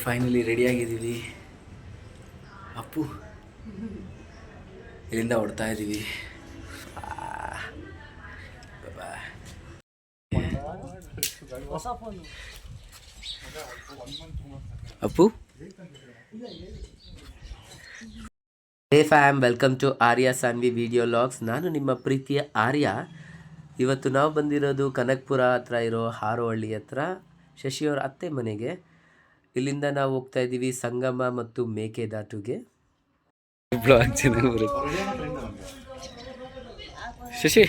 Finally ರೆಡಿಯಾಗಿದ್ದೀವಿ. Appu ಇಲ್ಲಿಂದ ಹೊಡ್ತಾ ಇದ್ದೀವಿ. Appu hey fam, welcome to Arya Saanvi video logs. ನಾನು ನಿಮ್ಮ ಪ್ರೀತಿಯ ಆರ್ಯ. ಇವತ್ತು ನಾವು ಬಂದಿರೋದು ಕನಕಪುರ ಹತ್ರ ಇರೋ ಹಾರೋಹಳ್ಳಿ ಹತ್ರ ಶಶಿಯವರ ಅತ್ತೆ ಮನೆಗೆ. ಇಲ್ಲಿಂದ ನಾವು ಹೋಗ್ತಾ ಇದ್ದೀವಿ ಸಂಗಮ ಮತ್ತು ಮೇಕೆದಾಟುಗೆ. ಬ್ಲಾಗ್ ಚೆನ್ನಾಗಿ ಬರುತ್ತೆ. ಶಶಿ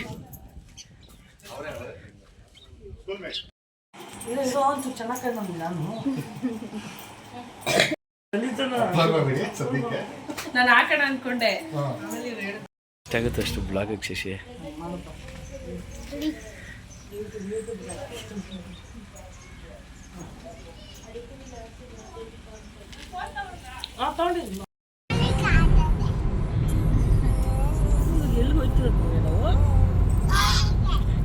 ನಾನು ಹಾಕೋಣ ಅನ್ಕೊಂಡೆ. ಎಷ್ಟಾಗುತ್ತೆ ಅಷ್ಟು ಬ್ಲಾಗಿಗೆ ಶಶಿ. ಎಲ್ಲಿ ಹೋಯ್ತಿರೋದು ನಾವು?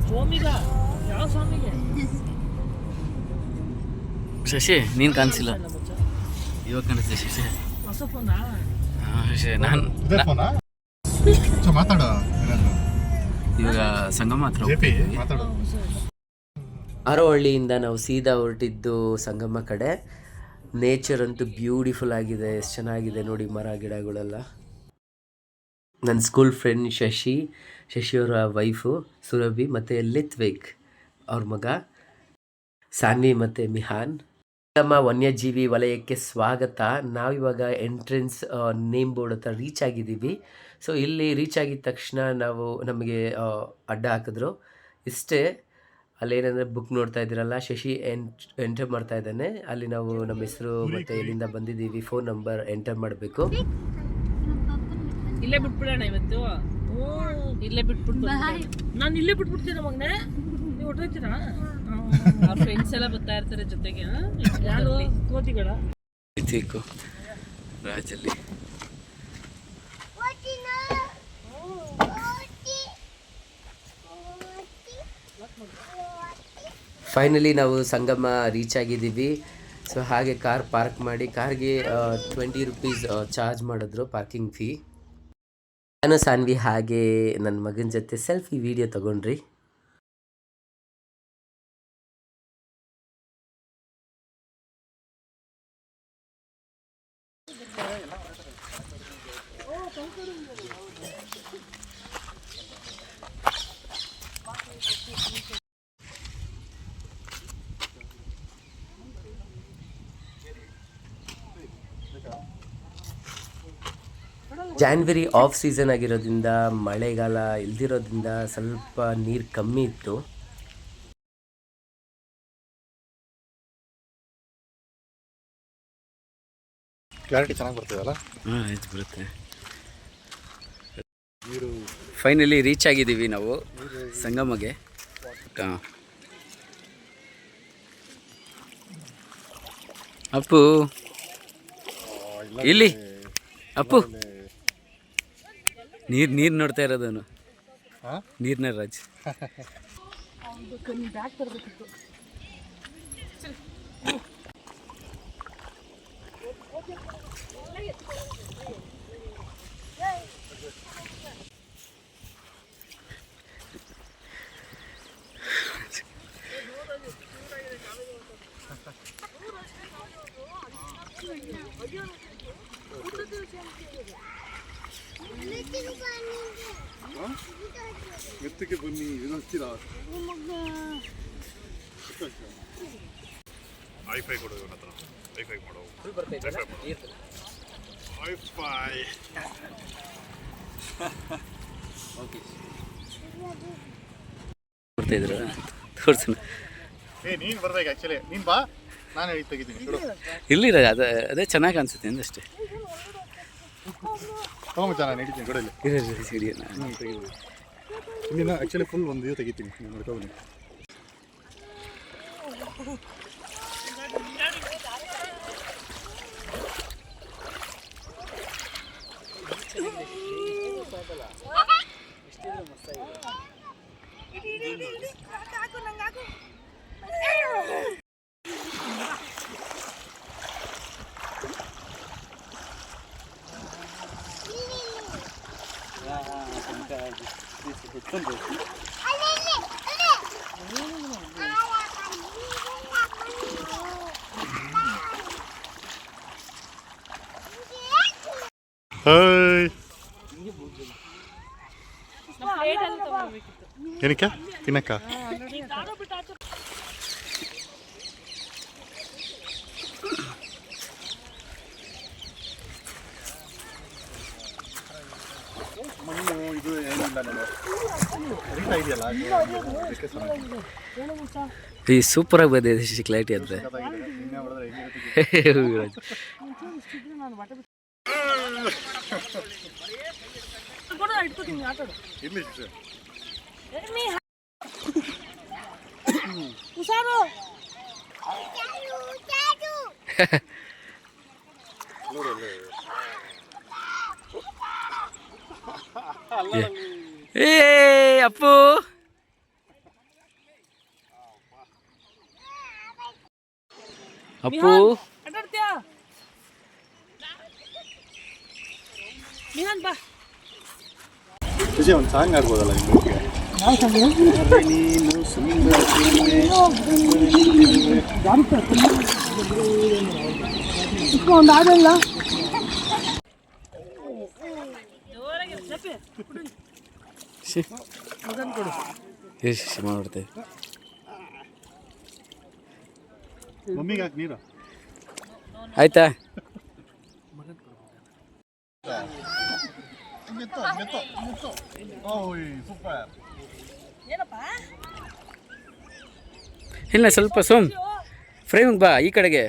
ಸ್ವಾಮಿಗ ಯಾವ ಸ್ವಾಮಿಗೆ? ಶಶಿ ನೀನು ಕಾಣಿಸಿಲ್ಲ, ಇವಾಗ ಕಾಣಿಸ್ತೀವಿ ಶಶಿ. ಹೊಸ ಫೋನಾ? ಶಶಿ ನಾನು ಮಾತಾಡ ಇವಾಗ ಸಂಗಮ ಹತ್ರ ಮಾತಾಡು. ಹಾರೋಹಳ್ಳಿಯಿಂದ ನಾವು ಸೀದಾ ಹೊರಟಿದ್ದು ಸಂಗಮ ಕಡೆ. ನೇಚರ್ ಅಂತೂ ಬ್ಯೂಟಿಫುಲ್ ಆಗಿದೆ, ಎಷ್ಟು ಚೆನ್ನಾಗಿದೆ ನೋಡಿ, ಮರ ಗಿಡಗಳೆಲ್ಲ. ನನ್ನ ಸ್ಕೂಲ್ ಫ್ರೆಂಡ್ ಶಶಿಯವರ ವೈಫು ಸುರಭಿ ಮತ್ತು ಲಿತ್ವಿಕ್ ಅವ್ರ ಮಗ ಸಾನ್ವಿ ಮತ್ತು ಮಿಹಾನ್. ಸಂಗಮ ವನ್ಯಜೀವಿ ವಲಯಕ್ಕೆ ಸ್ವಾಗತ. ನಾವಿವಾಗ ಎಂಟ್ರೆನ್ಸ್ ನೇಮ್ ಬೋರ್ಡ್ ಹತ್ರ ರೀಚ್ ಆಗಿದ್ದೀವಿ. ಸೊ ಇಲ್ಲಿ ರೀಚ್ ಆಗಿದ ತಕ್ಷಣ ನಮಗೆ ಅಡ್ಡ ಹಾಕಿದ್ರು. ಇಷ್ಟೇ, ಅಲ್ಲೇನಂದರೆ ಬುಕ್ ನೋಡ್ತಾ ಇದ್ದೀರಲ್ಲ, ಶಶಿ ಎಂಟರ್ ಮಾಡ್ತಾ ಇದ್ದಾನೆ. ಅಲ್ಲಿ ನಾವು ನಮ್ಮ ಹೆಸರು ಮತ್ತು ಎಲ್ಲಿಂದ ಬಂದಿದ್ದೀವಿ, ಫೋನ್ ನಂಬರ್ ಎಂಟರ್ ಮಾಡಬೇಕು. ಇಲ್ಲೇ ಬಿಟ್ಬಿಡೋಣ ಇವತ್ತು. ಇಲ್ಲೇ ಬಿಟ್ಬಿಟ್ಟು ನಾನು ಇಲ್ಲೇ ಬಿಟ್ಬಿಡ್ತೀನಿ ಮಗನೇ. ನೀವು ಹೊಟ್ಟೋಗ್ತೀರಾ? ಅವ್ರ ಫ್ರೆಂಡ್ಸ್ ಎಲ್ಲ ಬರ್ತಾ ಇರ್ತಾರೆ ಜೊತೆಗೆ. ಯಾರು ಕೋತಿಗಳ ರಾಜಲ್ಲಿ ಫೈನಲಿ ನಾವು ಸಂಗಮ ರೀಚ್ ಆಗಿದ್ದೀವಿ. ಸೊ ಹಾಗೆ ಕಾರ್ ಪಾರ್ಕ್ ಮಾಡಿ, ಕಾರ್ಗೆ 20 ರೂಪೀಸ್ ಚಾರ್ಜ್ ಮಾಡಿದ್ರು ಪಾರ್ಕಿಂಗ್ ಫೀ. ನಾನು ಸಾನ್ವಿ ಹಾಗೆ ನನ್ನ ಮಗನ ಜೊತೆ ಸೆಲ್ಫಿ ವಿಡಿಯೋ ತಗೊಂಡ್ರಿ. ಜಾನ್ವರಿ ಆಫ್ ಸೀಸನ್ ಆಗಿರೋದ್ರಿಂದ, ಮಳೆಗಾಲ ಇಲ್ದಿರೋದ್ರಿಂದ ಸ್ವಲ್ಪ ನೀರು ಕಮ್ಮಿ ಇತ್ತು. ಕ್ಲಾರಿಟಿ ಚೆನ್ನಾಗಿ ಬರ್ತದಲ್ಲ? ಹಾಂ, ಆಯ್ತು, ಬರುತ್ತೆ. ಫೈನಲಿ ರೀಚ್ ಆಗಿದ್ದೀವಿ ನಾವು ಸಂಗಮಗೆ. ಅಪ್ಪು ಇಲ್ಲಿ, ಅಪ್ಪು ನೀರು ನೋಡ್ತಾ ಇರೋದನು, ನೀರ್ನ ರಾಜ್. ಎತ್ತಕ್ಕೆ ಬನ್ನಿ, ಇದು ಹಚ್ಚಿರ ವೈಫೈ ಕೊಡು, ಇವನ ಹತ್ರ ವೈಫೈ ಮಾಡೋ. ವೈಫೈ ಬರ್ತಾಯಿದ್ರು ತೋರ್ಸೋಣ. ನೀನು ಬರ್ಬೇಕು ಆ್ಯಕ್ಚುಲಿ. ನೀನು ಬಾ, ನಾನು ಹೇಳಿ ತೆಗಿತೀನಿ. ಇಲ್ಲಿ ಅದೇ ಚೆನ್ನಾಗಿ ಅನ್ಸುತ್ತೆ ಅಂದಷ್ಟೇ. ತೊಗೊಂಬ, ನಾನು ಹಿಡಿತೀನಿ ಕೊಡಲಿ. ಇಲ್ಲಿನ ಆ್ಯಕ್ಚುಲಿ ಫುಲ್ ಒಂದು ಇದು ತೆಗಿತೀನಿ, ನೀವು ನೋಡ್ಕೊಬನ್ನಿ. ಹಾಯ್ ಏನಕ್ಕೆ ತಿನ್ನಕ್ಕ ಮಣ್ಣು ಇದು ಏನಿಲ್ಲ ಹರಿತಾ ಇದೆಯಲ್ಲ ಈ ಸೂಪರಾಗಿ ಬಂದಿದೆ ಕ್ಲಾರಿಟಿ ಅಂತ. ಏ ಅಪ್ಪು ಅಪ್ಪು ವಿಜಯ್ ಒಂದು ಸಾಂಗ್ ಆಡ್ಬೋದಲ್ಲ ನೀನು ಸುಂದರ ಒಂದಾಗಲ್ಲ ಮಾಡ್ತೇವೆ. ಮಮ್ಮಿಗೆ ಹಾಕಿ ನೀರು ಆಯ್ತಾ? ಇಲ್ಲ ಸ್ವಲ್ಪ ಸೋಮ್ ಫ್ರೇಮಿಗೆ ಬಾ ಈ ಕಡೆಗೆ.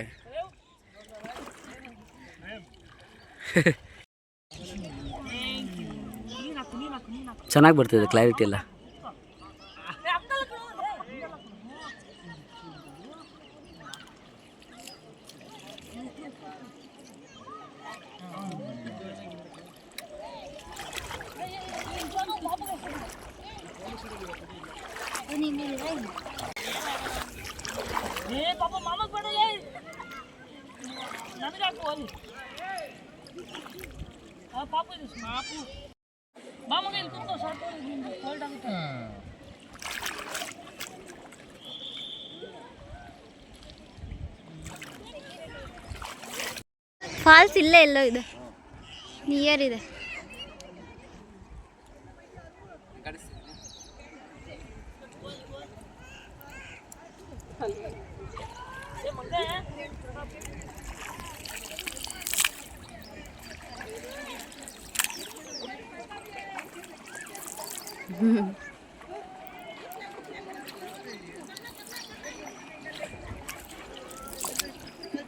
ಚೆನ್ನಾಗಿ ಬರ್ತಿದೆ ಕ್ಲಾರಿಟಿ ಎಲ್ಲ. ಪಾಪ ಮಾಮಗ್ ಬೇಡ ನನಗೆ ಹಾಕು ಅಲ್ಲಿ ಪಾಪು ಇದು ಪಾಪು ಮಾಮಗೆ ಇಲ್ಲಿ ಕೂತ್ಕೋ ಸಾಕು ಕೋಲ್ಡ್ ಆಗುತ್ತೆ. ಫಾಲ್ಸ್ ಇಲ್ಲೇ ಎಲ್ಲೋ ಇದೆ, ನಿಯರ್ ಇದೆ.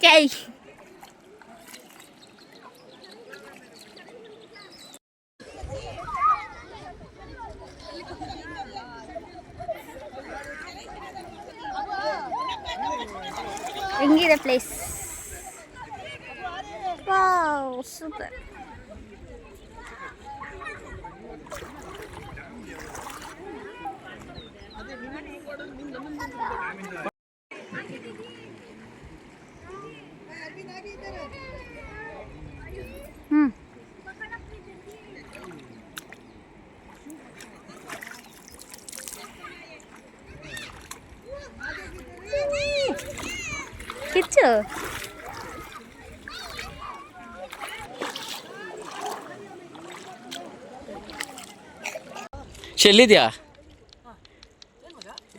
Chay. ಹೆಂಗಿದೆ ಪ್ಲೇಸ್? Wow super. ಕಿಚ್ಚು ಎಲ್ಲಿದ್ಯಾ?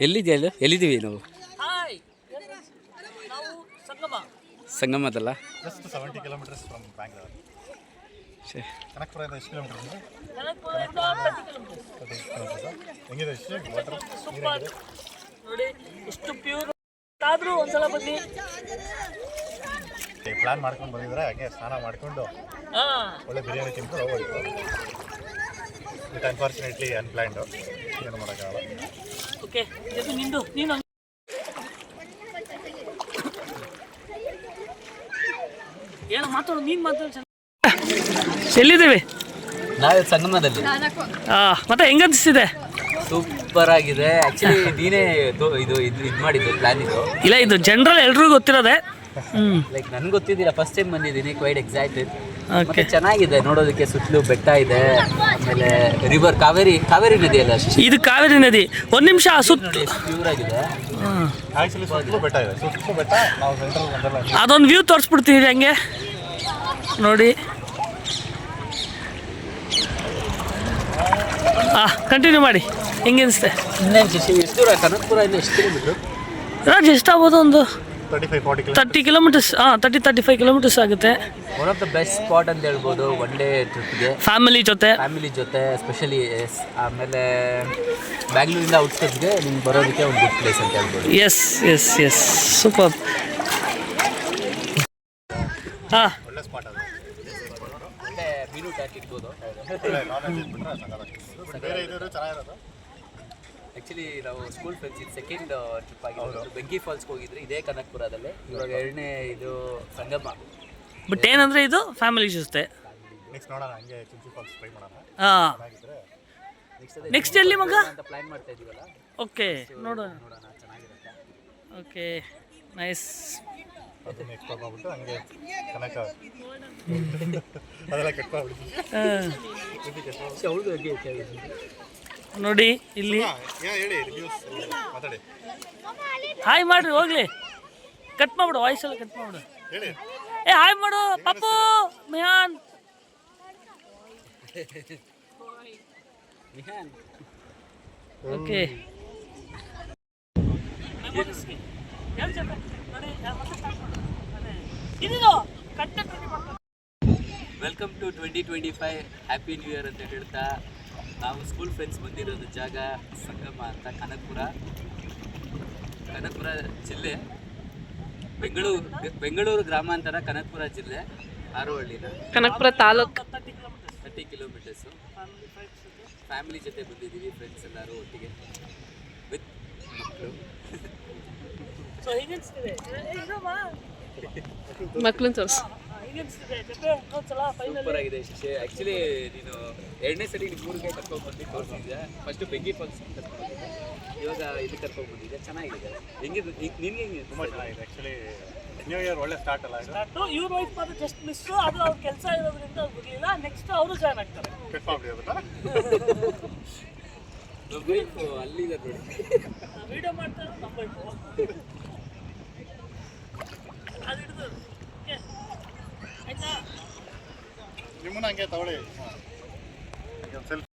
ಎಲ್ಲಿದ್ಯಾ? ಎಲ್ಲಿದ್ದೀವಿ ನಾವು? ಸಂಗಮದಲ್ಲ? Just 70 kilometres from Bangalore. ಕನಕಪುರದಿಂದ ಎಷ್ಟು ಕಿಲೋಮೀಟರ್? ಹೆಂಗಿದೆ ವಾಟರ್? ನೋಡಿ ಎಷ್ಟು ಪ್ಯೂರ್ ಆದ್ರೂ ಒಂದ್ಸಲ ಬನ್ನಿ. ಪ್ಲಾನ್ ಮಾಡ್ಕೊಂಡು ಬಂದಿದ್ರೆ ಹಾಗೆ ಸ್ನಾನ ಮಾಡ್ಕೊಂಡು ಒಳ್ಳೆ ಬಿರಿಯಾನಿ ತಿಂದು ಹೋಗ್ಬೇಕು. ಬಟ್ ಅನ್ಫಾರ್ಚುನೇಟ್ಲಿ ಅನ್ಪ್ಲ್ಯಾಂಡು, ಏನು ಮಾಡೋಕ್ಕಾಗಲ್ಲ. ಓಕೆ ನಿಂದು ನೀನು ಏನು ಮಾತಾಡು, ನೀನು ಮಾತಾಡು. ಎಲ್ಲಿದ್ದೀವಿ? ನಾವೇ ಸಂಗಮದಲ್ಲಿ. ಮತ್ತೆ ಹೆಂಗನ್ನಿಸ್ತಿದೆ? ಸೂಪರ್ ಆಗಿದೆ. ಆಕ್ಚುಲಿ ನೀನೇ ಇದು ಮಾಡಿದ್ದು ಪ್ಲಾನ್ ಇದು? ಇಲ್ಲ, ಇದು ಜನರಲ್ ಎಲ್ರಿಗೂ ಗೊತ್ತಿರೋದೆ. ಲೈಕ್ ನನ್ಗೆ ಗೊತ್ತಿದ್ದಿಲ್ಲ, ಫಸ್ಟ್ ಟೈಮ್ ಬಂದಿದ್ದೀನಿ, ಕ್ವೈಟ್ ಎಕ್ಸೈಟೆಡ್. ಮತ್ತೆ ಚೆನ್ನಾಗಿದೆ ನೋಡೋದಕ್ಕೆ, ಸುತ್ತಲೂ ಬೆಟ್ಟ ಇದೆ, ಆಮೇಲೆ ರಿವರ್ ಕಾವೇರಿ ನದಿ ಅಲ್ಲ ಶಶಿ? ಇದು ಕಾವೇರಿ ನದಿ. ಒಂದು ನಿಮಿಷ ಸುತ್ತ ಪ್ಯೂರ್ ಆಗಿದೆ. ಆಕ್ಚುಲಿ ಸುತ್ತಲೂ ಬೆಟ್ಟ ಇದೆ, ಸುತ್ತಲೂ ಬೆಟ್ಟ. ನಾವು ಸೆಂಟ್ರಲ್ ಬಂದಲ್ಲ, ಅದೊಂದು ವ್ಯೂ ತೋರಿಸ್ಬಿಡ್ತೀವಿ ಹಂಗೆ ನೋಡಿ. ಕಂಟಿನ್ಯೂ ಮಾಡಿ. ಹೆಂಗೆ ಅನಿಸುತ್ತೆ? ಇನ್ನೇನು ಶಶಿ, ಎಷ್ಟು ದೂರ ಕನಕಪುರ ಇಂದ ಎಷ್ಟು ಕಿಲೋಮೀಟ್ರು? ರಾಜ್ ಎಷ್ಟಾಗ್ಬೋದು? ಒಂದು 35-40 30 ಕಿಲೋಮೀಟರ್ಸ್. 35 ಕಿಲೋಮೀಟರ್ಸ್ ಆಗುತ್ತೆ. One of the best spot ಅಂತ ಹೇಳ್ಬೋದು ಒನ್ ಡೇ ಟ್ರಿಪ್ಗೆ, ಫ್ಯಾಮಿಲಿ ಜೊತೆ ಎಸ್ಪೆಷಲಿ. ಆಮೇಲೆ ಬ್ಯಾಂಗ್ಳೂರಿಂದ ಔಟ್ಸ್ಕಟ್ಸ್ಗೆ ನಿಮ್ಗೆ ಬರೋದಕ್ಕೆ ಒಂದು ಗುಡ್ ಪ್ಲೇಸ್ ಅಂತ ಹೇಳ್ಬೋದು. Yes super. ಹಾಂ, ಒಳ್ಳೆ ಸ್ಪಾಟ್ ಅದು. ಮತ್ತೆ ಮೀನು ಇಟ್ಬೋದು. ನಾನ್ ವೆಜ್ ಬಿಟ್ರೆ ಸಾಕಾಗುತ್ತೆ. ಬೇರೆ ಇದ್ರೆ ಚೆನ್ನಾಗಿರೋದು. ಆ್ಯಕ್ಚುಲಿ ನಾವು ಸ್ಕೂಲ್ ಫ್ರೆಂಡ್ಸ್ ಇದು ಸೆಕೆಂಡ್ ಟ್ರಿಪ್ ಆಗಿರೋದು. ಬೆಂಕಿ ಫಾಲ್ಸ್ಗೆ ಹೋಗಿದ್ರಿ ಇದೇ ಕನಕಪುರದಲ್ಲೇ. ಇವಾಗ 2ನೇ ಇದು ಸಂಗಮ. ಬಟ್ ಏನಂದರೆ ಇದು ಫ್ಯಾಮಿಲಿ ಜೊತೆ. ನೆಕ್ಸ್ಟ್ ನೋಡೋಣ, ಹಂಗೆ ಚುಂಚಿ ಫಾಲ್ಸ್ ಟ್ರೈ ಮಾಡೋಣ. ಹಾಂ, ಚೆನ್ನಾಗಿದ್ರೆ ನೆಕ್ಸ್ಟ್ ಎಲ್ಲಿ ಮಗ? ಅಂತ ಪ್ಲ್ಯಾನ್ ಮಾಡ್ತಾ ಇದೀವಲ್ಲ. ಓಕೆ, ನೋಡೋಣ. ಚೆನ್ನಾಗಿರುತ್ತೆ. Okay, nice. ಅದನ್ನ ಎಕ್ಸ್ಪ್ಲೋರ್ ಮಾಡ್ಬಿಟ್ಟು ಹಂಗೆ ಕನಕ ಅದೆಲ್ಲ ಕೆಟ್ಕೊಂಡ್ಬಿಡ್ತೀವಿ. ನೋಡಿ ಇಲ್ಲಿ ಹೇಳಿ, ರಿವ್ಯೂಸ್ ಮಾತಾಡಿ. ಹಾಯ್ ಮಾಡ್ರಿ, ಹೋಗ್ಲಿ. ಕಟ್ ಮಾಡ್ಬಿಡು, ವಾಯ್ಸ್ ಎಲ್ಲ ಕಟ್ ಮಾಡ್ಬಿಡು. ಹೇಳಿ. ಹಾಯ್ ಮಾಡು Pappu, Mihan. Okay, welcome to 2025, happy new year ಅಂತ ಹೇಳ್ತಾ ನಾವು ಸ್ಕೂಲ್ ಫ್ರೆಂಡ್ಸ್ ಬಂದಿರೋದು ಜಾಗ ಸಂಗಮ ಅಂತ, ಕನಕಪುರ ಜಿಲ್ಲೆ, ಬೆಂಗಳೂರು ಗ್ರಾಮಾಂತರ, ಕನಕಪುರ ಜಿಲ್ಲೆ, ಹಾರೋಹಳ್ಳಿನ, ಕನಕಪುರ ತಾಲೂಕು. 30 ಕಿಲೋಮೀಟರ್ಸು. ಫ್ಯಾಮಿಲಿ ಜೊತೆ ಬಂದಿದ್ದೀವಿ, ಫ್ರೆಂಡ್ಸ್ ಎಲ್ಲರೂ ಒಟ್ಟಿಗೆ ವಿತ್ ಮಕ್ಕಳು. ಮಕ್ಕಳನ್ನ ತೋರಿಸು. ಸೂಪರ್ ಆಗಿದೆ ಶಶಿ. ಆ್ಯಕ್ಚುಲಿ ನೀನು 2ನೇ ಸರಿ ನಿಮ್ಮೂರಿಗೆ ಕರ್ಕೊಂಡ್ಬಂದು ತೋರಿಸಿದ್ದೆ. ಫಸ್ಟು ಬೆಂಕಿ ಫಾಲ್ಸ್ ಕರ್ಕೊಂಡ್ಬಂದಿದ್ದೆ, ಇವಾಗ ಇದು ಕರ್ಕೊಂಡ್ಬಂದಿದ್ದೆ. ಚೆನ್ನಾಗಿದೆ. ಹೆಂಗಿದೆ ನಿನ್ಗೆ? ಹೆಂಗೆ ತುಂಬ ಚೆನ್ನಾಗಿದೆ. ಆ್ಯಕ್ಚುಲಿ ನ್ಯೂ ಇಯರ್ ಒಳ್ಳೆ ಸ್ಟಾರ್ಟ್ ಅಲ್ಲ ಇದು. ಇವ್ರ ವೈಫ್ ಮಾತ್ರ ಜಸ್ಟ್ ಮಿಸ್ಸು, ಅದು ಅವ್ರ ಕೆಲಸ ಇರೋದ್ರಿಂದ ಅವ್ರು ಬರಲಿಲ್ಲ. ನೆಕ್ಸ್ಟ್ ಅವರು ಜಾಯ್ನ್ ಆಗ್ತಾರೆ. ಕೆಟ್ಟ ಮಾಡ್ಬಿಡಿ ಅದನ್ನ. ನಮ್ಮ ವೈಫು ಅಲ್ಲಿದೆ ನೋಡಿ, ವಿಡಿಯೋ ಮಾಡ್ತಾರೆ ನಮ್ಮ ವೈಫು. ಅದು ಹಿಡಿದು ಆಯ್ತಾ? ನಿಮ್ಮನ್ನ ಹಂಗೆ ತಗೊಳ್ಳಿ. Selfie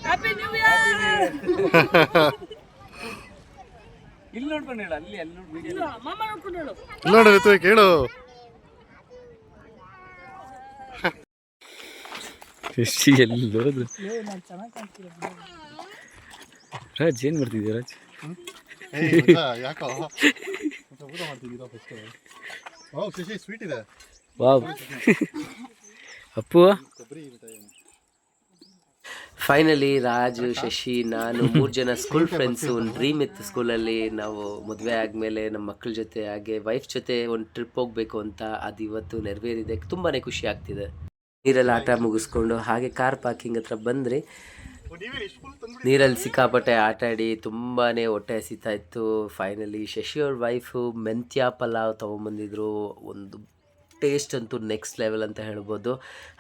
happy new year. ಇಲ್ಲಿ ನೋಡ್ಕೊಂಡು ಹೇಳು, ಅಲ್ಲಿ ನೋಡಿ ವಿಡಿಯೋ ಮಾಮ ನೋಡ್ಕೊಂಡು ಹೇಳು. ನೋಡು ಋತು, ಕೇಳು. ಎಲ್ಲೋದು ರಾಜ್, ಏನು ಮಾಡ್ತಿದ್ದೀಯ ರಾಜ್? ಯಾಕೋ ಊಟ ಮಾಡ್ತಿದ್ದೀರಾ ಫಸ್ಟ್? ಓ ಶಶಿ, ಸ್ವೀಟ್ ಇದೆ. ವಾವ್. ಅಪ್ಪು ಫೈನಲಿ ರಾಜು, ಶಶಿ, ನಾನು 3 ಜನ ಸ್ಕೂಲ್ ಫ್ರೆಂಡ್ಸು. ಒಂದು ಡ್ರೀಮ್ ಇತ್ತು ಸ್ಕೂಲಲ್ಲಿ, ನಾವು ಮದುವೆ ಆದಮೇಲೆ ನಮ್ಮ ಮಕ್ಕಳ ಜೊತೆ ಹಾಗೆ ವೈಫ್ ಜೊತೆ ಒಂದು ಟ್ರಿಪ್ ಹೋಗಬೇಕು ಅಂತ. ಅದು ಇವತ್ತು ನೆರವೇರಿದೆ. ತುಂಬಾ ಖುಷಿ ಆಗ್ತಿದೆ. ನೀರಲ್ಲಿ ಆಟ ಮುಗಿಸ್ಕೊಂಡು ಹಾಗೆ ಕಾರ್ ಪಾರ್ಕಿಂಗ್ ಹತ್ರ ಬಂದ್ರಿ. ನೀರಲ್ಲಿ ಸಿಕ್ಕಾಪಟ್ಟೆ ಆಟ ಆಡಿ ತುಂಬಾ ಹೊಟ್ಟೆ ಹಸಿತಾ ಇತ್ತು. ಫೈನಲಿ ಶಶಿ ಅವ್ರ ವೈಫು ಮೆಂತ್ಯ ಪಲಾವ್ ತೊಗೊಂಬಂದಿದ್ರು. ಒಂದು ಟೇಸ್ಟ್ ಅಂತೂ ನೆಕ್ಸ್ಟ್ ಲೆವೆಲ್ ಅಂತ ಹೇಳ್ಬೋದು.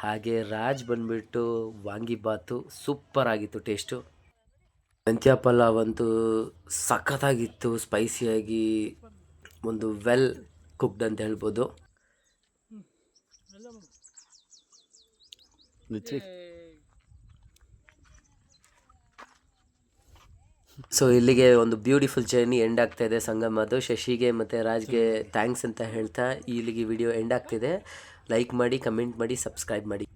ಹಾಗೆ ರಾಜ್ ಬಂದುಬಿಟ್ಟು ವಾಂಗಿಬಾತು, ಸೂಪರ್ ಆಗಿತ್ತು ಟೇಸ್ಟು. ಮೆಂತ್ಯ ಪಲಾವ್ ಅಂತೂ ಸಖತ್ತಾಗಿತ್ತು, ಸ್ಪೈಸಿಯಾಗಿ, ಒಂದು ವೆಲ್ ಕುಕ್ಡ್ ಅಂತ ಹೇಳ್ಬೋದು. ಸೊ ಇಲ್ಲಿಗೆ ಒಂದು ಬ್ಯೂಟಿಫುಲ್ ಜರ್ನಿ ಎಂಡ್ ಆಗ್ತಾ ಇದೆ ಸಂಗಮದು. ಶಶಿಗೆ ಮತ್ತು ರಾಜ್ಗೆ ಥ್ಯಾಂಕ್ಸ್ ಅಂತ ಹೇಳ್ತಾ ಇಲ್ಲಿಗೆ ವಿಡಿಯೋ ಎಂಡ್ ಆಗ್ತಿದೆ. ಲೈಕ್ ಮಾಡಿ, ಕಮೆಂಟ್ ಮಾಡಿ, ಸಬ್ಸ್ಕ್ರೈಬ್ ಮಾಡಿ.